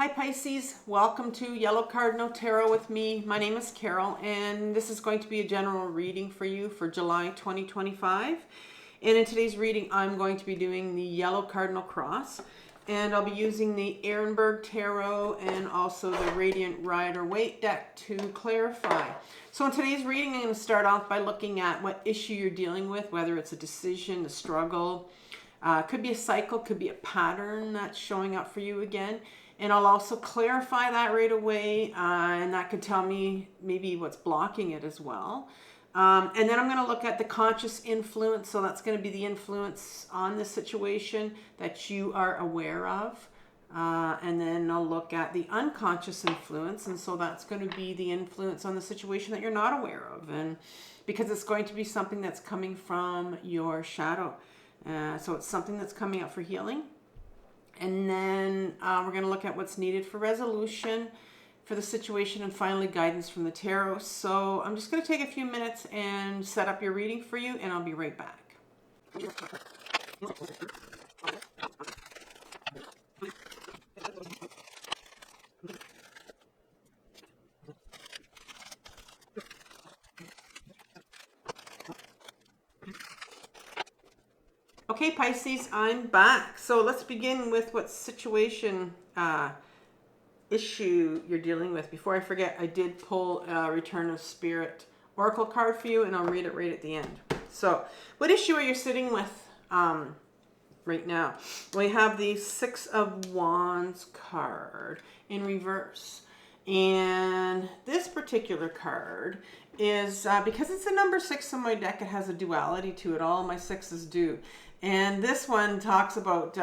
Hi Pisces, welcome to Yellow Cardinal Tarot with me. My name is Carol and this is going to be a general reading for you for July 2025. And in today's reading, I'm going to be doing the Yellow Cardinal Cross. And I'll be using the Ehrenberg Tarot and also the Radiant Rider-Waite deck to clarify. So in today's reading, I'm going to start off by looking at what issue you're dealing with, whether it's a decision, a struggle, could be a cycle, could be a pattern that's showing up for you again. And I'll also clarify that right away, and that could tell me maybe what's blocking it as well. And then I'm going to look at the conscious influence. So that's going to be the influence on the situation that you are aware of. And then I'll look at the unconscious influence. And so that's going to be the influence on the situation that you're not aware of. And because it's going to be something that's coming from your shadow. So it's something that's coming up for healing. And then we're going to look at what's needed for resolution for the situation, and finally guidance from the tarot. So I'm just going to take a few minutes and set up your reading for you, and I'll be right back. Okay, Pisces, I'm back. So let's begin with what situation issue you're dealing with. Before I forget, I did pull a Return of Spirit Oracle card for you, and I'll read it right at the end. So what issue are you sitting with right now? We have the Six of Wands card in reverse. And this particular card is, because it's a number 6 in my deck, it has a duality to it. All my sixes do. And this one talks about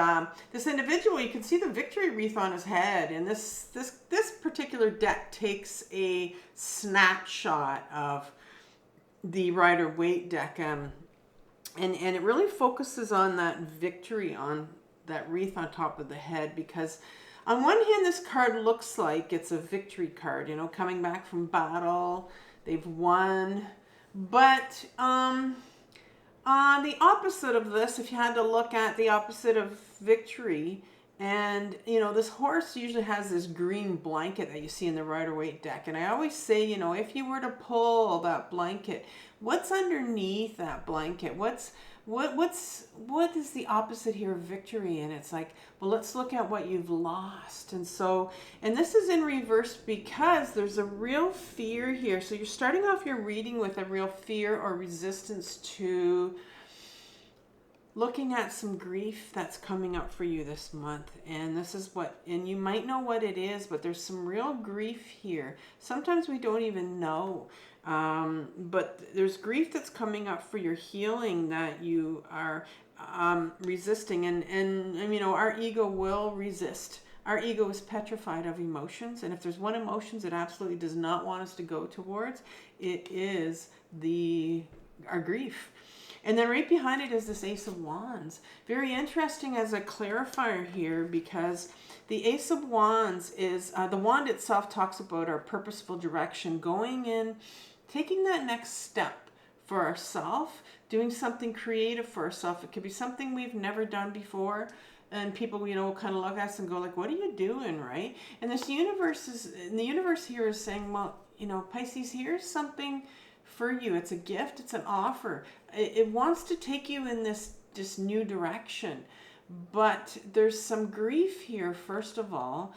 this individual. You can see the victory wreath on his head. And this particular deck takes a snapshot of the Rider-Waite deck. And it really focuses on that victory, on that wreath on top of the head. Because on one hand, this card looks like it's a victory card, you know, coming back from battle. They've won. But the opposite of this, if you had to look at the opposite of victory, and, you know, this horse usually has this green blanket that you see in the Rider-Waite deck. And I always say, you know, if you were to pull that blanket, what's underneath that blanket? What is the opposite here of victory? And it's like, well, let's look at what you've lost. And so, and this is in reverse because there's a real fear here. So you're starting off your reading with a real fear or resistance to looking at some grief that's coming up for you this month. And this is what, and you might know what it is, but there's some real grief here. Sometimes we don't even know. But there's grief that's coming up for your healing that you are resisting. And you know, our ego will resist. Our ego is petrified of emotions. And if there's one emotion it absolutely does not want us to go towards, it is our grief. And then right behind it is this Ace of Wands. Very interesting as a clarifier here, because the Ace of Wands is, the wand itself talks about our purposeful direction, going in, taking that next step for ourselves, doing something creative for ourselves. It could be something we've never done before. And people, you know, kind of look at us and go like, what are you doing, right? And the universe here is saying, well, you know, Pisces, here's something for you. It's a gift. It's an offer. It wants to take you in this new direction. But there's some grief here, first of all,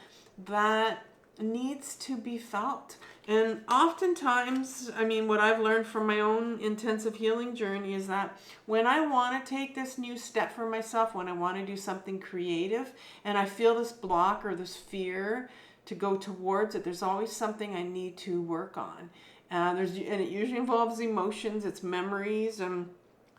that needs to be felt. And oftentimes, I mean, what I've learned from my own intensive healing journey is that when I want to take this new step for myself, when I want to do something creative, and I feel this block or this fear to go towards it, there's always something I need to work on. And it usually involves emotions, it's memories, and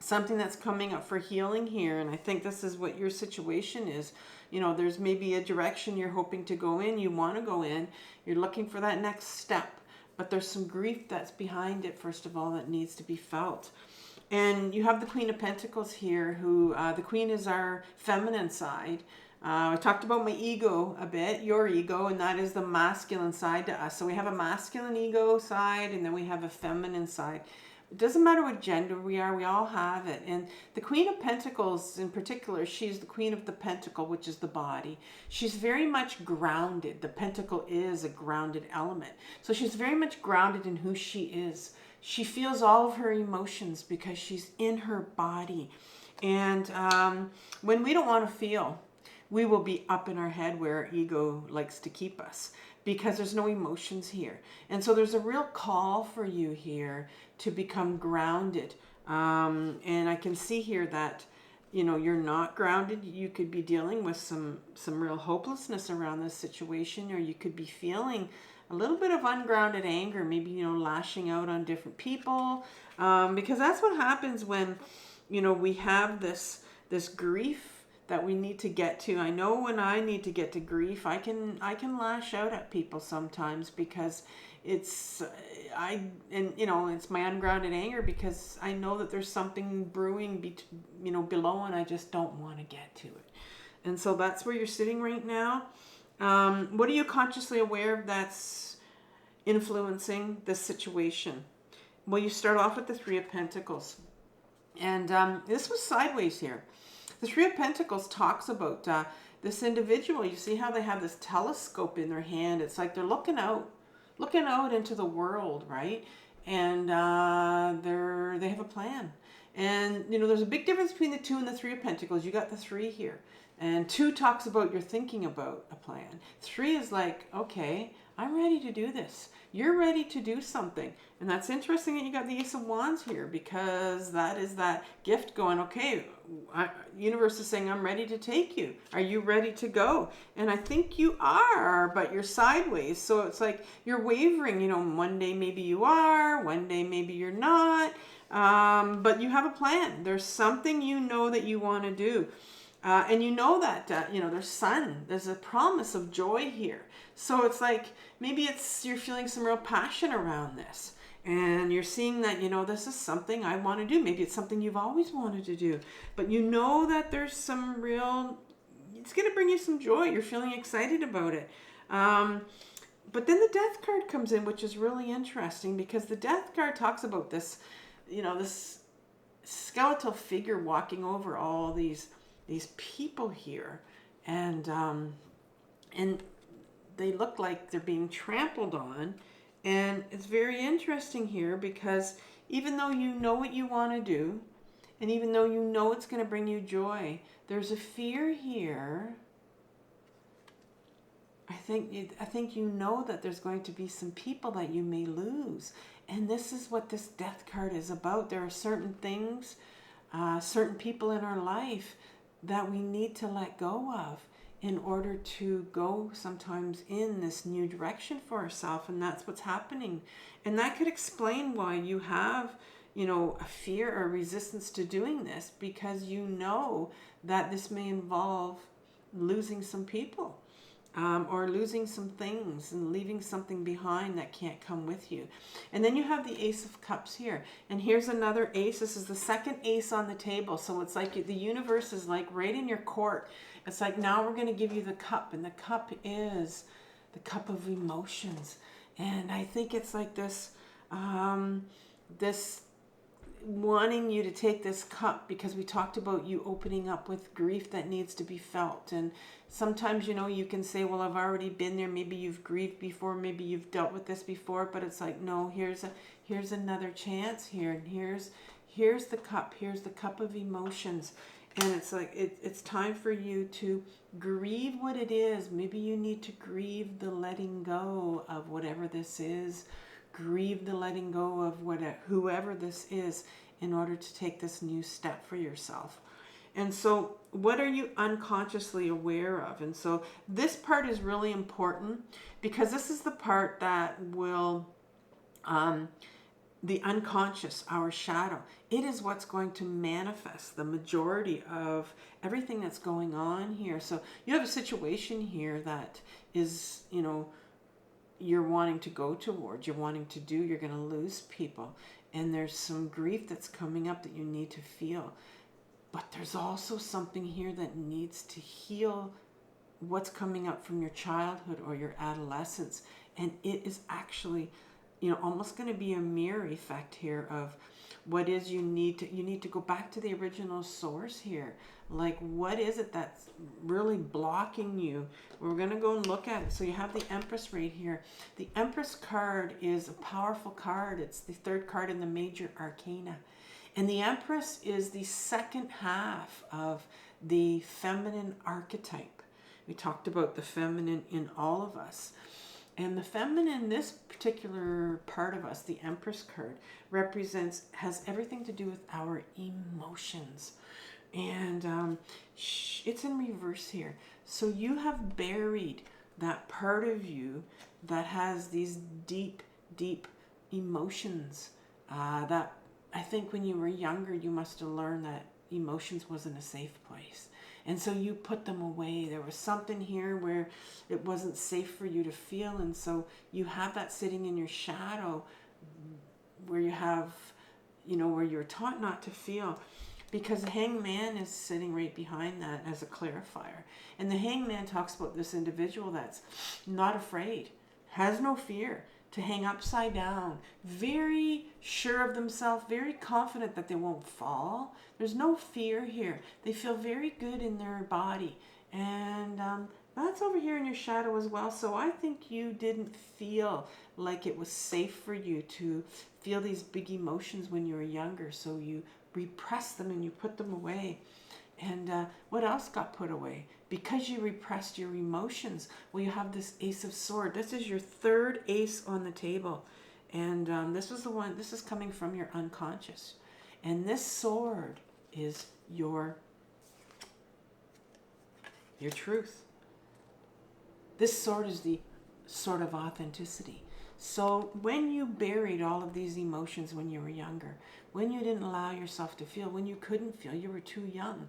something that's coming up for healing here. And I think this is what your situation is. You know, there's maybe a direction you're hoping to go in, you want to go in, you're looking for that next step, but there's some grief that's behind it, first of all, that needs to be felt. And you have the Queen of Pentacles here, who, the Queen is our feminine side. I talked about my ego a bit, your ego, and that is the masculine side to us. So we have a masculine ego side, and then we have a feminine side. It doesn't matter what gender we are, we all have it. And the Queen of Pentacles in particular, she's the Queen of the Pentacle, which is the body. She's very much grounded. The Pentacle is a grounded element. So she's very much grounded in who she is. She feels all of her emotions because she's in her body. And when we don't want to feel, we will be up in our head where our ego likes to keep us, because there's no emotions here. And so there's a real call for you here to become grounded. And I can see here that, you know, you're not grounded. You could be dealing with some real hopelessness around this situation, or you could be feeling a little bit of ungrounded anger, maybe, you know, lashing out on different people. Because that's what happens when, you know, we have this grief that we need to get to. I know when I need to get to grief, I can lash out at people sometimes, because it's you know, it's my ungrounded anger, because I know that there's something brewing you know, below, and I just don't want to get to it. And so that's where you're sitting right now. What are you consciously aware of that's influencing this situation? Well, you start off with the Three of Pentacles, and this was sideways here. The Three of Pentacles talks about this individual. You see how they have this telescope in their hand. It's like they're looking out into the world, right? And they have a plan. And, you know, there's a big difference between the Two and the Three of Pentacles. You got the Three here. And Two talks about you're thinking about a plan. Three is like, okay, I'm ready to do this. You're ready to do something. And that's interesting that you got the Ace of Wands here, because that is that gift going, okay, universe is saying, I'm ready to take you. Are you ready to go? And I think you are, but you're sideways. So it's like you're wavering, you know, one day maybe you are, one day maybe you're not. But you have a plan. There's something you know that you want to do. And you know that, you know, there's sun. There's a promise of joy here. So it's like, maybe you're feeling some real passion around this. And you're seeing that, you know, this is something I want to do. Maybe it's something you've always wanted to do. But you know that there's some real, it's going to bring you some joy. You're feeling excited about it. But then the Death card comes in, which is really interesting, because the Death card talks about this, you know, this skeletal figure walking over all these people here, and they look like they're being trampled on. And it's very interesting here, because even though you know what you want to do, and even though you know it's going to bring you joy, there's a fear here. I think you know that there's going to be some people that you may lose. And this is what this Death card is about. There are certain things, certain people in our life that we need to let go of in order to go sometimes in this new direction for ourselves. And that's what's happening. And that could explain why you have, you know, a fear or resistance to doing this, because you know that this may involve losing some people. Or losing some things and leaving something behind that can't come with you. And then you have the Ace of Cups here. And here's another ace. This is the second ace on the table. So it's like the universe is like right in your court. It's like, now we're going to give you the cup. And the cup is the cup of emotions. And I think it's like this, this wanting you to take this cup, because we talked about you opening up with grief that needs to be felt. And sometimes, you know, you can say, well, I've already been there. Maybe you've grieved before, maybe you've dealt with this before, but it's like, no, here's another chance here. And here's the cup. Here's the cup of emotions. And it's like, it's time for you to grieve what it is. Maybe you need to grieve the letting go of whatever this is. Grieve the letting go of whoever this is, in order to take this new step for yourself. And so what are you unconsciously aware of? And so this part is really important, because this is the part that will, the unconscious, our shadow, it is what's going to manifest the majority of everything that's going on here. So you have a situation here that is, you know, you're wanting to go towards, you're wanting to do, you're going to lose people. And there's some grief that's coming up that you need to feel. But there's also something here that needs to heal what's coming up from your childhood or your adolescence. And it is actually you know, almost going to be a mirror effect here of what is you need to go back to the original source here. Like, what is it that's really blocking you? We're going to go and look at it. So you have the Empress right here. The Empress card is a powerful card. It's the third card in the major arcana. And the Empress is the second half of the feminine archetype. We talked about the feminine in all of us. And the feminine, this particular part of us, the Empress card, has everything to do with our emotions. And it's in reverse here. So you have buried that part of you that has these deep, deep emotions. That I think when you were younger, you must have learned that emotions wasn't a safe place. And so you put them away. There was something here where it wasn't safe for you to feel. And so you have that sitting in your shadow where you have, you know, where you're taught not to feel. Because the Hangman is sitting right behind that as a clarifier. And the Hangman talks about this individual that's not afraid, has no fear, to hang upside down, very sure of themselves, very confident that they won't fall. There's no fear here. They feel very good in their body. And that's over here in your shadow as well. So I think you didn't feel like it was safe for you to feel these big emotions when you were younger. So you repressed them and you put them away. And what else got put away? Because you repressed your emotions. Well, you have this Ace of Swords. This is your third ace on the table. And this is coming from your unconscious. And this sword is your truth. This sword is the sword of authenticity. So when you buried all of these emotions when you were younger, when you didn't allow yourself to feel, when you couldn't feel, you were too young,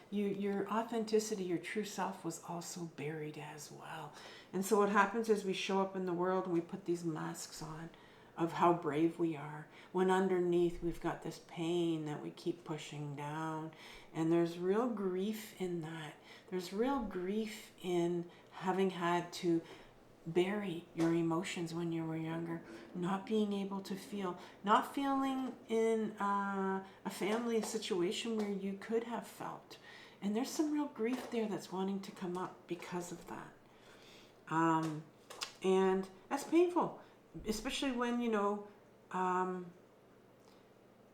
your authenticity, your true self was also buried as well. And so what happens is we show up in the world and we put these masks on of how brave we are, when underneath we've got this pain that we keep pushing down. And there's real grief in that. There's real grief in having had to bury your emotions when you were younger, not being able to feel, not feeling in a family situation where you could have felt. And there's some real grief there that's wanting to come up because of that. And that's painful, especially when, you know,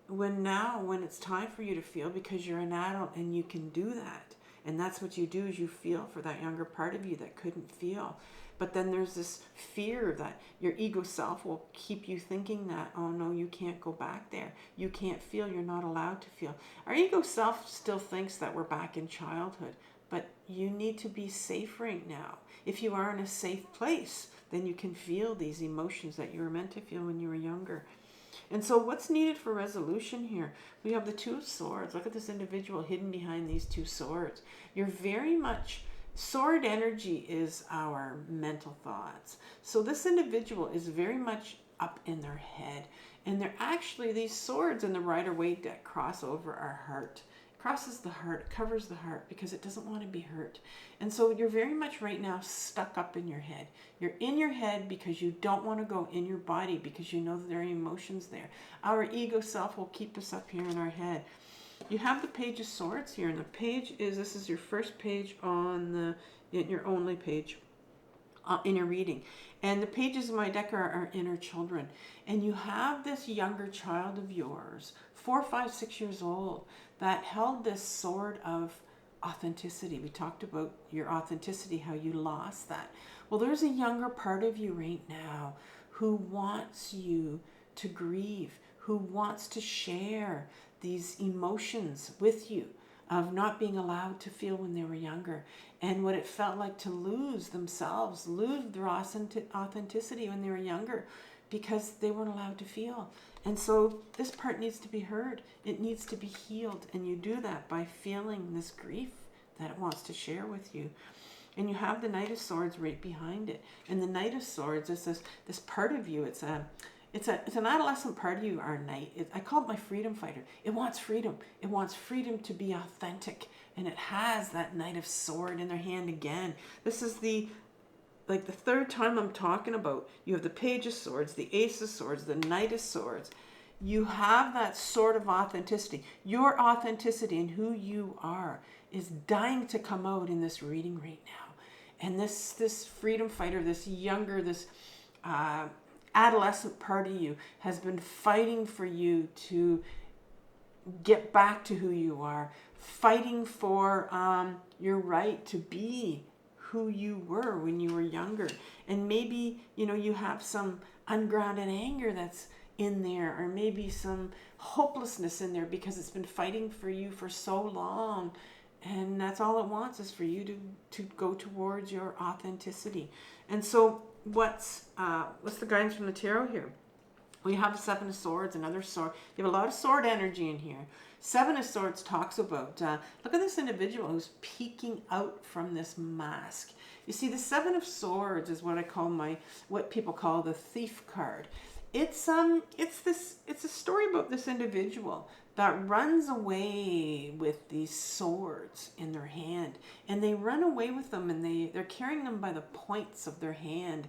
when it's time for you to feel, because you're an adult and you can do that. And that's what you do, is you feel for that younger part of you that couldn't feel. But then there's this fear that your ego self will keep you thinking that, oh no, you can't go back there. You can't feel, you're not allowed to feel. Our ego self still thinks that we're back in childhood, but you need to be safe right now. If you are in a safe place, then you can feel these emotions that you were meant to feel when you were younger. And so what's needed for resolution here? We have the Two of Swords. Look at this individual hidden behind these two swords. You're very much, sword energy is our mental thoughts. So this individual is very much up in their head. And they're actually, these swords in the Rider-Waite deck cross over our heart. It crosses the heart, it covers the heart because it doesn't want to be hurt. And so you're very much right now stuck up in your head. You're in your head because you don't want to go in your body because you know that there are emotions there. Our ego self will keep us up here in our head. You have the Page of Swords here, and the page is, this is your first page on your only page in your reading. And the pages in my deck are our inner children. And you have this younger child of yours, 4, 5, 6 years old, that held this sword of authenticity. We talked about your authenticity, how you lost that. Well, there's a younger part of you right now who wants you to grieve, who wants to share these emotions with you of not being allowed to feel when they were younger, and what it felt like to lose themselves, lose their authenticity when they were younger because they weren't allowed to feel. And so this part needs to be heard. It needs to be healed. And you do that by feeling this grief that it wants to share with you. And you have the Knight of Swords right behind it. And the Knight of Swords is this part of you. It's an adolescent part of you, our knight. I call it my freedom fighter. It wants freedom. It wants freedom to be authentic. And it has that Knight of Sword in their hand again. This is the like the third time I'm talking about, you have the Page of Swords, the Ace of Swords, the Knight of Swords. You have that sort of authenticity. Your authenticity and who you are is dying to come out in this reading right now. And this freedom fighter, this younger, this adolescent part of you has been fighting for you to get back to who you are, fighting for your right to be who you were when you were younger. And maybe, you have some ungrounded anger that's in there, or maybe some hopelessness in there because it's been fighting for you for so long. And that's all it wants, is for you to go towards your authenticity. And so what's the guidance from the tarot here? We have a Seven of Swords, another sword. You have a lot of sword energy in here. Seven of Swords talks about, look at this individual who's peeking out from this mask. You see, the Seven of Swords is what I call what people call the thief card. It's a story about this individual that runs away with these swords in their hand, and they run away with them, and they're carrying them by the points of their hand,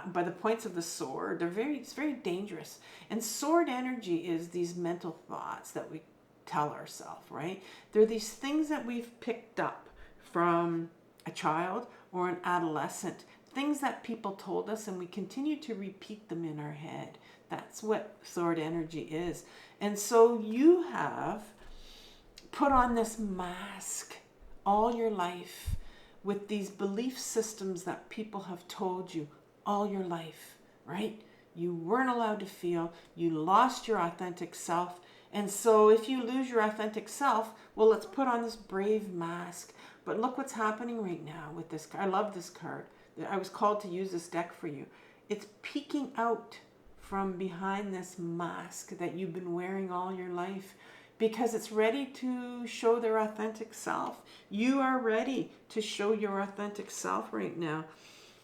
by the points of the sword. It's very dangerous. And sword energy is these mental thoughts that we tell ourselves, right? They're these things that we've picked up from a child or an adolescent, things that people told us, and we continue to repeat them in our head. That's what sword energy is. And so you have put on this mask all your life with these belief systems that people have told you all your life, right? You weren't allowed to feel. You lost your authentic self. And so if you lose your authentic self, well, let's put on this brave mask. But look what's happening right now with this card. I love this card. I was called to use this deck for you. It's peeking out from behind this mask that you've been wearing all your life, because it's ready to show their authentic self. You are ready to show your authentic self right now.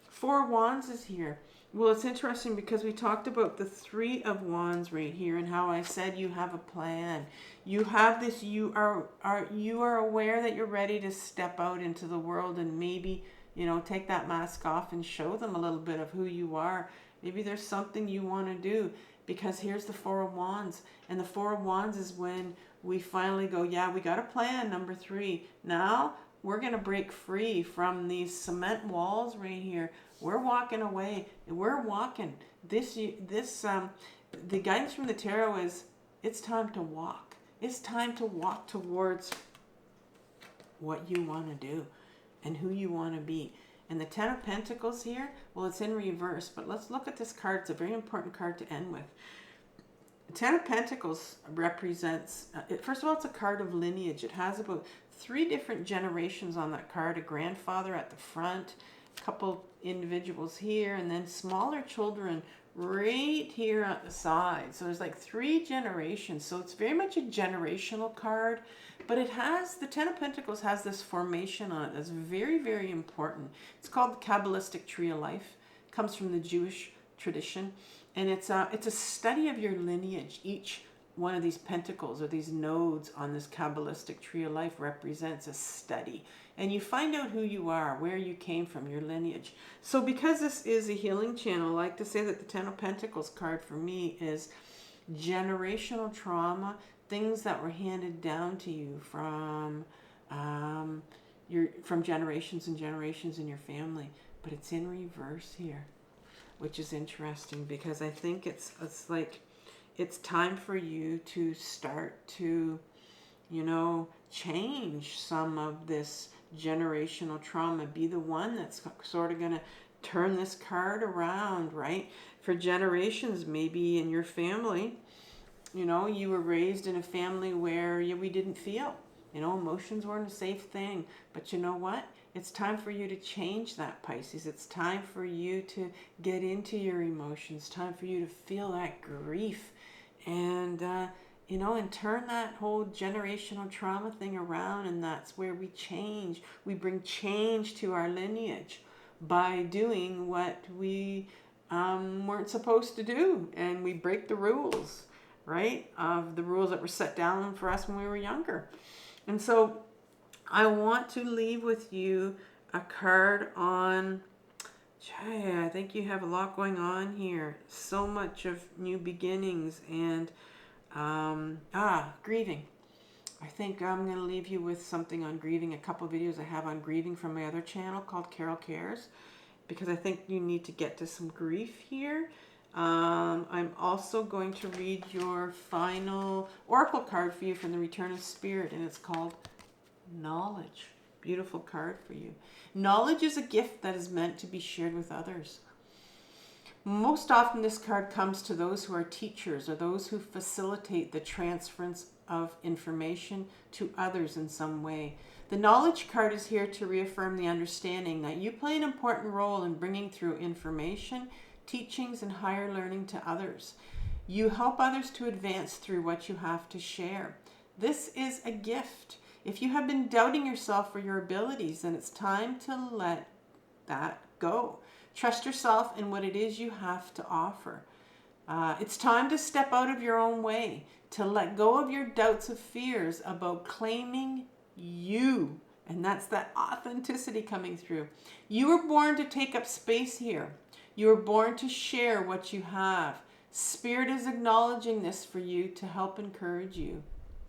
Four of Wands is here. Well, it's interesting because we talked about the Three of Wands right here, and how I said you have a plan. You have this, you are aware that you're ready to step out into the world and maybe, take that mask off and show them a little bit of who you are. Maybe there's something you want to do, because here's the Four of Wands. And the Four of Wands is when we finally go, yeah, we got a plan, number 3. Now we're going to break free from these cement walls right here. We're walking away. We're walking. The guidance from the tarot is, it's time to walk. It's time to walk towards what you want to do and who you want to be. And the Ten of Pentacles here, well, it's in reverse, but let's look at this card. It's a very important card to end with. The Ten of Pentacles represents, first of all, it's a card of lineage. It has about 3 different generations on that card. A grandfather at the front, a couple individuals here, and then smaller children right here at the side. So there's like 3 generations. So it's very much a generational card, but it has, the Ten of Pentacles has this formation on it that's very, very important. It's called the Kabbalistic Tree of Life. It comes from the Jewish tradition, and it's a study of your lineage. Each one of these pentacles, or these nodes on this Kabbalistic Tree of Life, represents a study. And you find out who you are, where you came from, your lineage. So because this is a healing channel, I like to say that the Ten of Pentacles card for me is generational trauma, things that were handed down to you from generations and generations in your family. But it's in reverse here, which is interesting, because I think it's like, it's time for you to start to, change some of this generational trauma. Be the one that's sort of going to turn this card around, right? For generations, maybe in your family, you were raised in a family where we didn't feel, emotions weren't a safe thing. But you know what? It's time for you to change that, Pisces. It's time for you to get into your emotions. Time for you to feel that grief, and and turn that whole generational trauma thing around. And that's where we change. We bring change to our lineage by doing what we weren't supposed to do, and we break the rules, right? Of the rules that were set down for us when we were younger. And so I want to leave with you a card on Jaya, I think you have a lot going on here. So much of new beginnings and grieving. I think I'm going to leave you with something on grieving, a couple of videos I have on grieving from my other channel called Carol Cares, because I think you need to get to some grief here. I'm also going to read your final oracle card for you from the Return of Spirit, and it's called Knowledge. Beautiful card for you. Knowledge is a gift that is meant to be shared with others. Most often this card comes to those who are teachers or those who facilitate the transference of information to others in some way. The knowledge card is here to reaffirm the understanding that you play an important role in bringing through information, teachings, and higher learning to others. You help others to advance through what you have to share. This is a gift. If you have been doubting yourself or your abilities, then it's time to let that go. Trust yourself in what it is you have to offer. It's time to step out of your own way, to let go of your doubts of fears about claiming you. And that's that authenticity coming through. You were born to take up space here. You were born to share what you have. Spirit is acknowledging this for you to help encourage you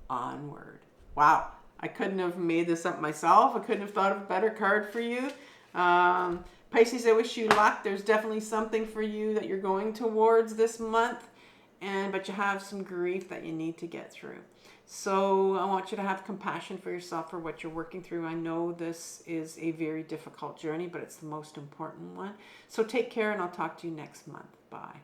onward. Wow. I couldn't have made this up myself. I couldn't have thought of a better card for you. Pisces, I wish you luck. There's definitely something for you that you're going towards this month, but you have some grief that you need to get through. So I want you to have compassion for yourself for what you're working through. I know this is a very difficult journey, but it's the most important one. So take care, and I'll talk to you next month. Bye.